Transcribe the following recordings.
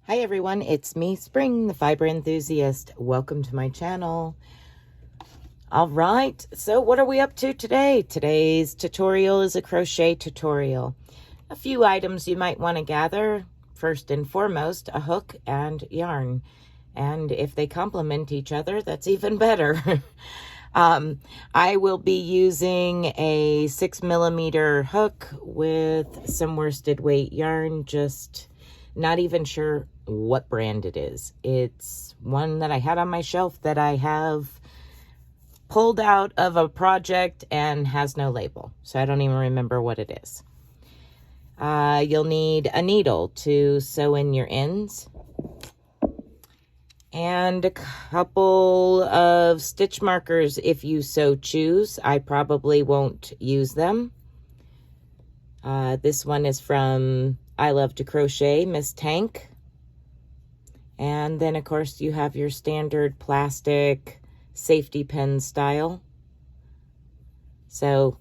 Hi everyone, it's me, Spring, the fiber enthusiast. Welcome to my channel. All right, so what are we up to today? Today's tutorial is a crochet tutorial. A few items you might want to gather. First and foremost, a hook and yarn. And if they complement each other, that's even better. I will be using a 6mm hook with some worsted weight yarn, just not even sure what brand it is. It's one that I had on my shelf that I have pulled out of a project and has no label, so I don't even remember what it is. You'll need a needle to sew in your ends and a couple of stitch markers if you so choose. I probably won't use them. This one is from I Love to Crochet, Miss Tank. And then, of course, you have your standard plastic safety pin style. So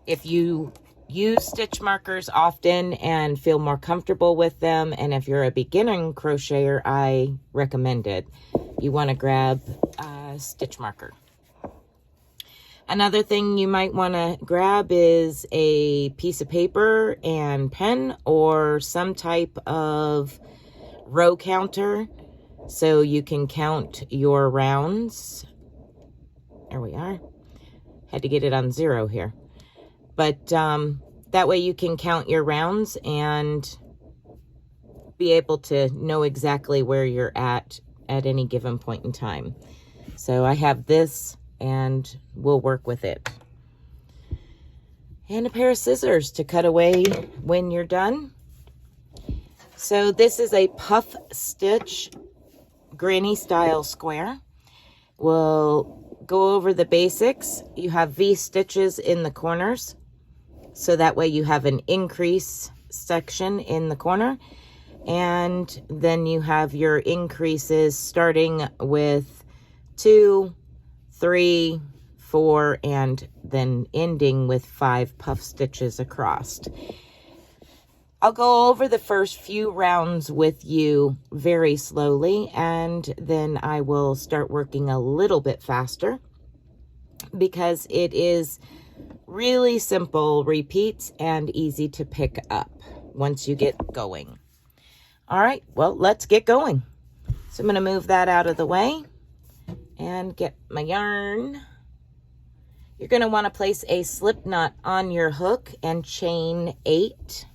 if you use stitch markers often and feel more comfortable with them, and if you're a beginning crocheter, I recommend it. You want to grab a stitch marker. Another thing you might want to grab is a piece of paper and pen or some type of row counter so you can count your rounds. There we are. Had to get it on 0 here. But that way you can count your rounds and be able to know exactly where you're at any given point in time. So I have this and we'll work with it. And a pair of scissors to cut away when you're done. So this is a puff stitch granny style square. We'll go over the basics. You have V stitches in the corners, so that way you have an increase section in the corner, and then you have your increases starting with 2, 3, 4, and then ending with 5 puff stitches across. I'll go over the first few rounds with you very slowly, and then I will start working a little bit faster because it is really simple repeats and easy to pick up once you get going. All right, well, let's get going. So I'm going to move that out of the way and get my yarn. You're going to want to place a slip knot on your hook and chain 8.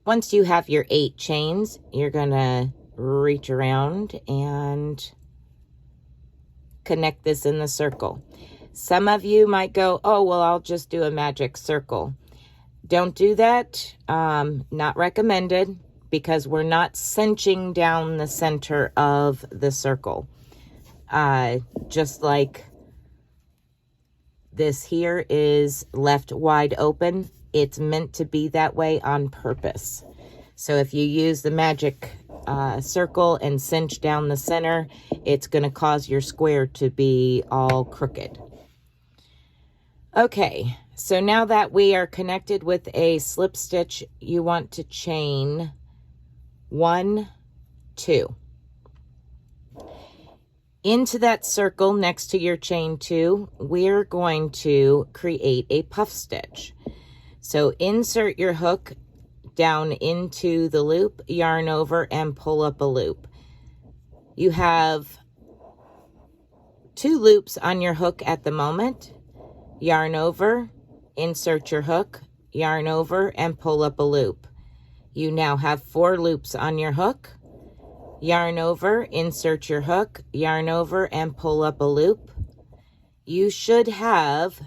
Once you have your 8 chains, you're going to reach around and connect this in the circle. Some of you might go, oh, well, I'll just do a magic circle. Don't do that. Not recommended, because we're not cinching down the center of the circle. Just like this here is left wide open. It's meant to be that way on purpose. So if you use the magic circle and cinch down the center, it's going to cause your square to be all crooked. Okay, so now that we are connected with a slip stitch, you want to chain 1, 2. Into that circle next to your chain 2, we're going to create a puff stitch. So insert your hook down into the loop, yarn over, and pull up a loop. You have 2 loops on your hook at the moment. Yarn over, insert your hook, yarn over, and pull up a loop. You now have 4 loops on your hook. Yarn over, insert your hook, yarn over, and pull up a loop. You should have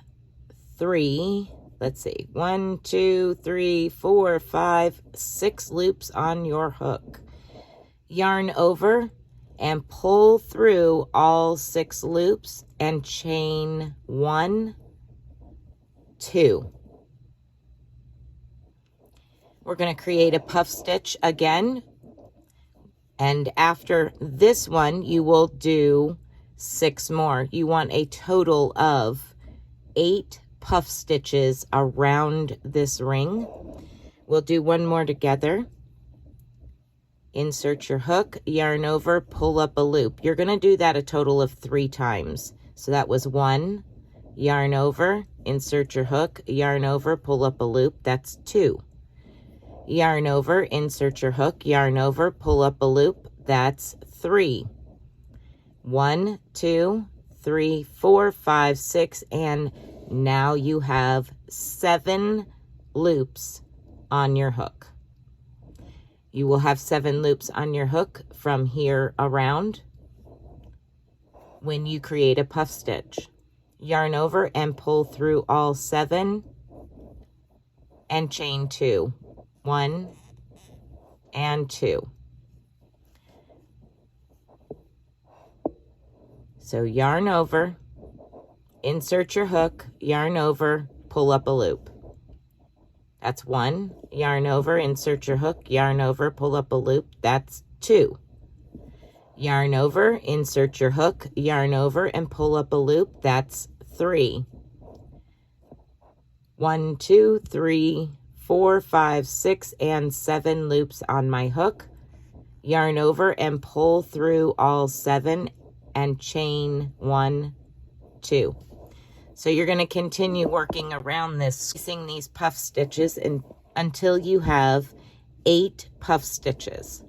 3, let's see, 1, 2, 3, 4, 5, 6 loops on your hook. Yarn over and pull through all 6 loops and chain 1, 2. We're going to create a puff stitch again. And after this one, you will do 6 more. You want a total of 8 puff stitches around this ring. We'll do one more together. Insert your hook, yarn over, pull up a loop. You're going to do that a total of 3 times. So that was 1, yarn over, insert your hook, yarn over, pull up a loop. That's 2. Yarn over, insert your hook, yarn over, pull up a loop. That's 3. 1, 2, 3, 4, 5, 6, and now you have 7 loops on your hook. You will have 7 loops on your hook from here around when you create a puff stitch. Yarn over and pull through all 7 and chain 2. 1 and 2. So yarn over, insert your hook, yarn over, pull up a loop. That's 1. Yarn over, insert your hook, yarn over, pull up a loop. That's 2. Yarn over, insert your hook, yarn over, and pull up a loop. That's 3. 1, 2, 3, 4, 5, 6, and 7 loops on my hook. Yarn over and pull through all 7 and chain 1, 2. So you're going to continue working around this, using these puff stitches until you have 8 puff stitches.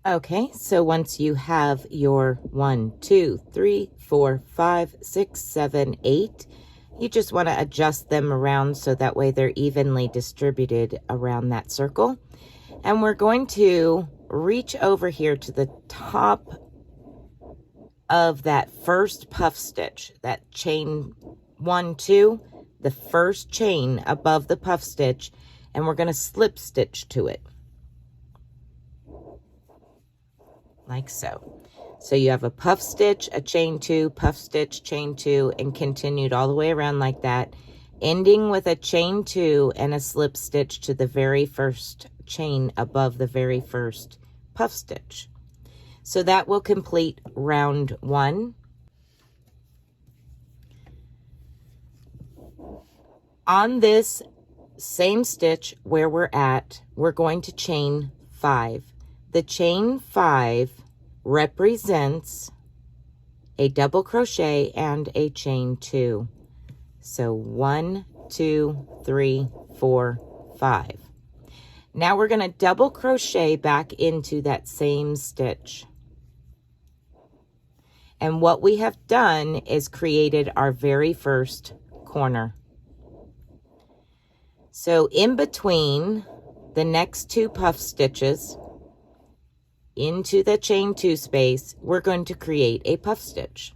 Okay, so once you have your 1, 2, 3, 4, 5, 6, 7, 8, you just want to adjust them around so that way they're evenly distributed around that circle. And we're going to reach over here to the top of that first puff stitch, that chain 1, 2, the first chain above the puff stitch, and we're going to slip stitch to it. Like so. So you have a puff stitch, a chain 2, puff stitch, chain 2, and continued all the way around like that, ending with a chain 2 and a slip stitch to the very first chain above the very first puff stitch. So that will complete round 1. On this same stitch where we're at, we're going to chain 5. The chain 5 represents a double crochet and a chain 2. So 1, 2, 3, 4, 5. Now we're going to double crochet back into that same stitch. And what we have done is created our very first corner. So in between the next 2 puff stitches into the chain 2 space, we're going to create a puff stitch.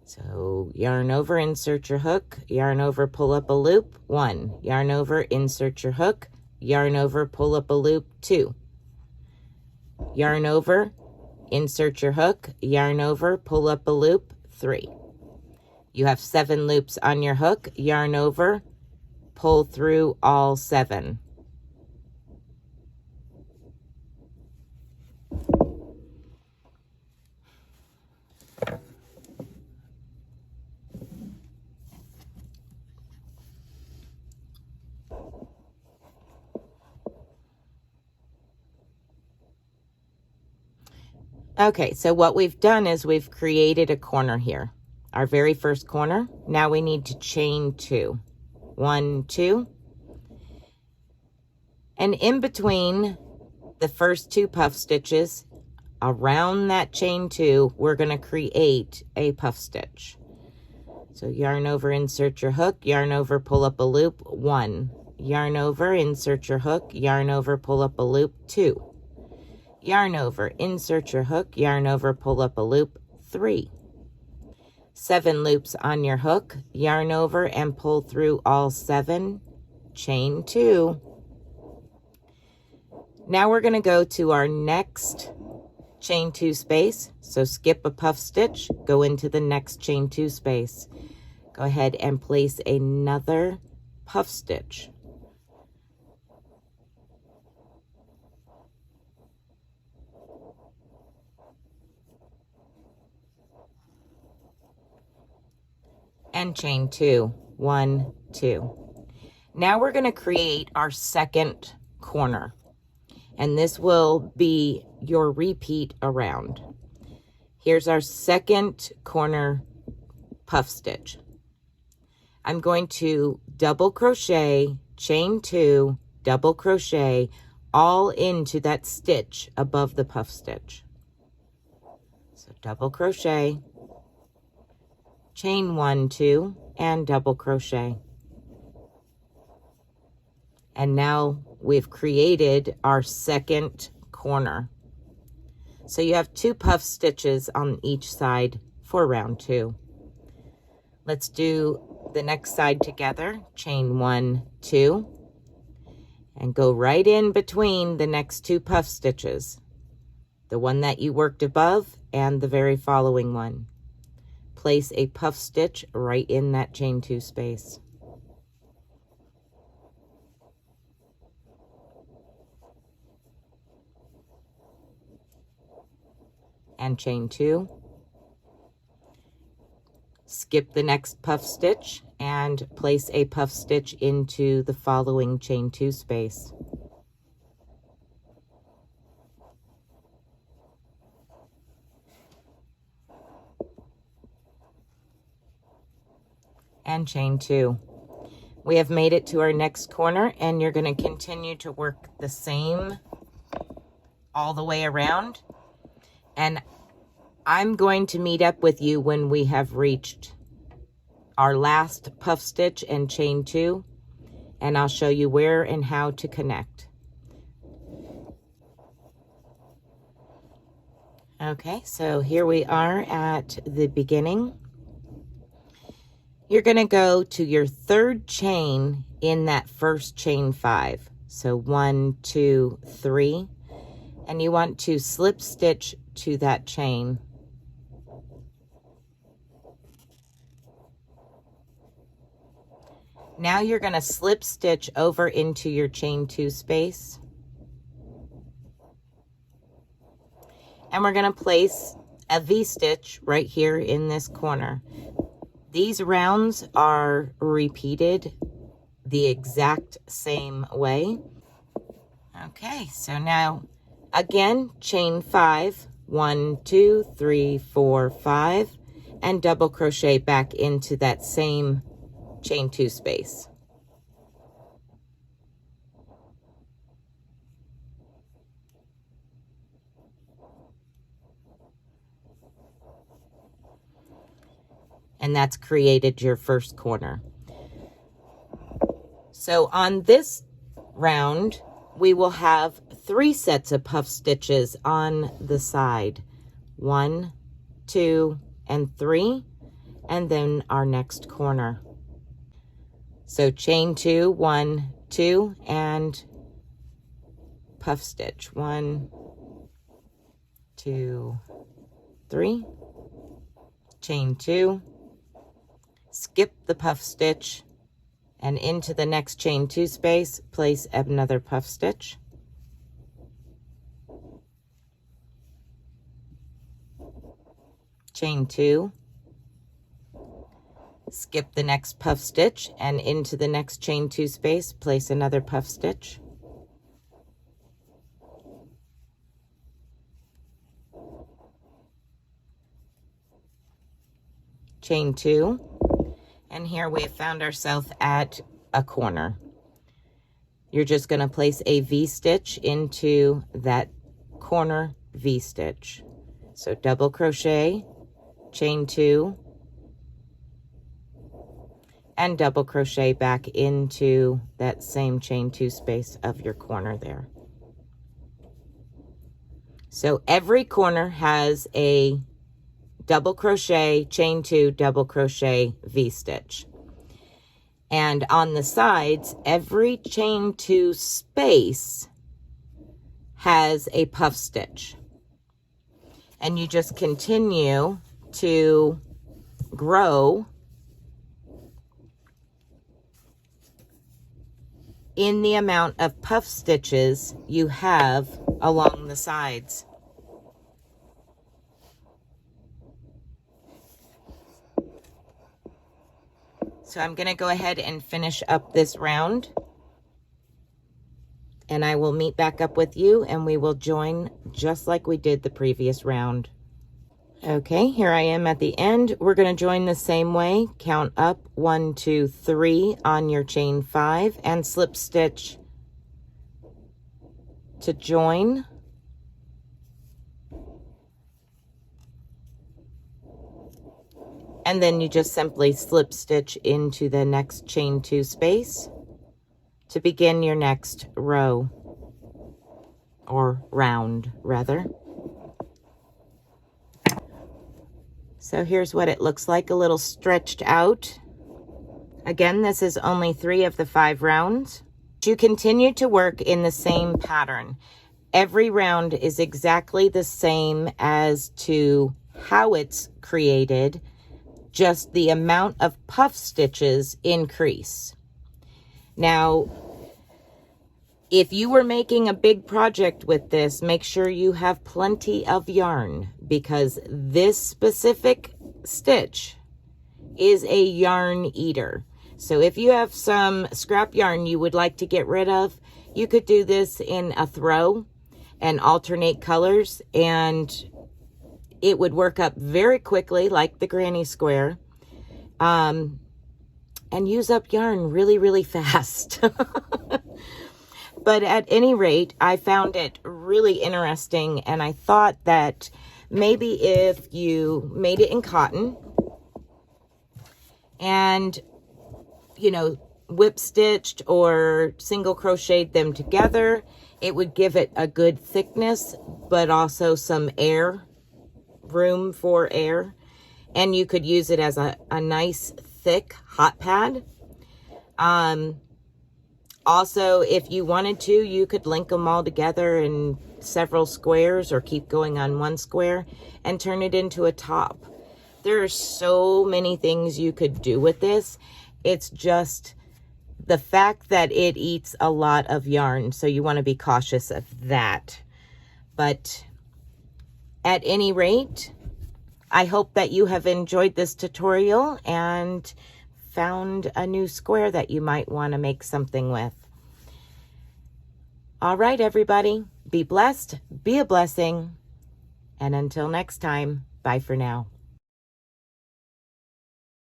So yarn over, insert your hook, yarn over, pull up a loop, 1. Yarn over, insert your hook, yarn over, pull up a loop, 2. Yarn over, insert your hook, yarn over, pull up a loop, 3. You have 7 loops on your hook, yarn over, pull through all 7. Okay, so what we've done is we've created a corner here, our very first corner. Now we need to chain 2. 1, 2. And in between the first 2 puff stitches, around that chain 2, we're going to create a puff stitch. So yarn over, insert your hook, yarn over, pull up a loop, 1. Yarn over, insert your hook, yarn over, pull up a loop, 2. Yarn over, insert your hook, yarn over, pull up a loop, 3. 7 loops on your hook, yarn over and pull through all 7, chain 2. Now we're going to go to our next chain 2 space. So skip a puff stitch, go into the next chain 2 space. go ahead and place another puff stitch. And chain 2, 1, 2. Now we're going to create our second corner, and this will be your repeat around. Here's our second corner puff stitch. I'm going to double crochet, chain 2, double crochet all into that stitch above the puff stitch. So double crochet, chain 1, 2, and double crochet. And now we've created our second corner. So you have 2 puff stitches on each side for round 2. Let's do the next side together. Chain 1, 2, and go right in between the next 2 puff stitches, the one that you worked above and the very following one. Place a puff stitch right in that chain 2 space. And chain 2. Skip the next puff stitch and place a puff stitch into the following chain 2 space. And chain 2. We have made it to our next corner, and you're going to continue to work the same all the way around. And I'm going to meet up with you when we have reached our last puff stitch and chain 2, and I'll show you where and how to connect. Okay, so here we are at the beginning. You're going to go to your third chain in that first chain 5. So 1, 2, 3, and you want to slip stitch to that chain. Now you're going to slip stitch over into your chain 2 space. And we're going to place a V-stitch right here in this corner. These rounds are repeated the exact same way. Okay, so now again, chain 5, 1, 2, 3, 4, 5, and double crochet back into that same chain 2 space. And that's created your first corner. So on this round, we will have 3 sets of puff stitches on the side. 1, 2, and 3, and then our next corner. So chain 2, 1, 2, and puff stitch. 1, 2, 3, chain 2, skip the puff stitch, and into the next chain 2 space, place another puff stitch. Chain 2, skip the next puff stitch, and into the next chain 2 space, place another puff stitch. Chain 2, and here we have found ourselves at a corner. You're just going to place a V-stitch into that corner V-stitch. So double crochet, chain 2, and double crochet back into that same chain 2 space of your corner there. So every corner has a double crochet, chain 2, double crochet, V-stitch. And on the sides, every chain 2 space has a puff stitch. And you just continue to grow in the amount of puff stitches you have along the sides. So I'm going to go ahead and finish up this round, and I will meet back up with you and we will join just like we did the previous round. Okay, here I am at the end. We're going to join the same way. Count up 1, 2, 3 on your chain 5 and slip stitch to join. And then you just simply slip stitch into the next chain 2 space to begin your next row, or round rather. So here's what it looks like, a little stretched out. Again, this is only 3 of the 5 rounds. You continue to work in the same pattern. Every round is exactly the same as to how it's created, just the amount of puff stitches increase. Now, if you were making a big project with this, make sure you have plenty of yarn, because this specific stitch is a yarn eater. So if you have some scrap yarn you would like to get rid of, you could do this in a throw and alternate colors, and it would work up very quickly like the granny square, and use up yarn really, really fast. But at any rate, I found it really interesting, and I thought that maybe if you made it in cotton and, you know, whip stitched or single crocheted them together, it would give it a good thickness, but also some air, room for air. And you could use it as a nice thick hot pad. Also, if you wanted to, you could link them all together in several squares, or keep going on one square and turn it into a top. There are so many things you could do with this. It's just the fact that it eats a lot of yarn, so you want to be cautious of that. But at any rate, I hope that you have enjoyed this tutorial and found a new square that you might want to make something with. All right, everybody, be blessed, be a blessing, and until next time, bye for now.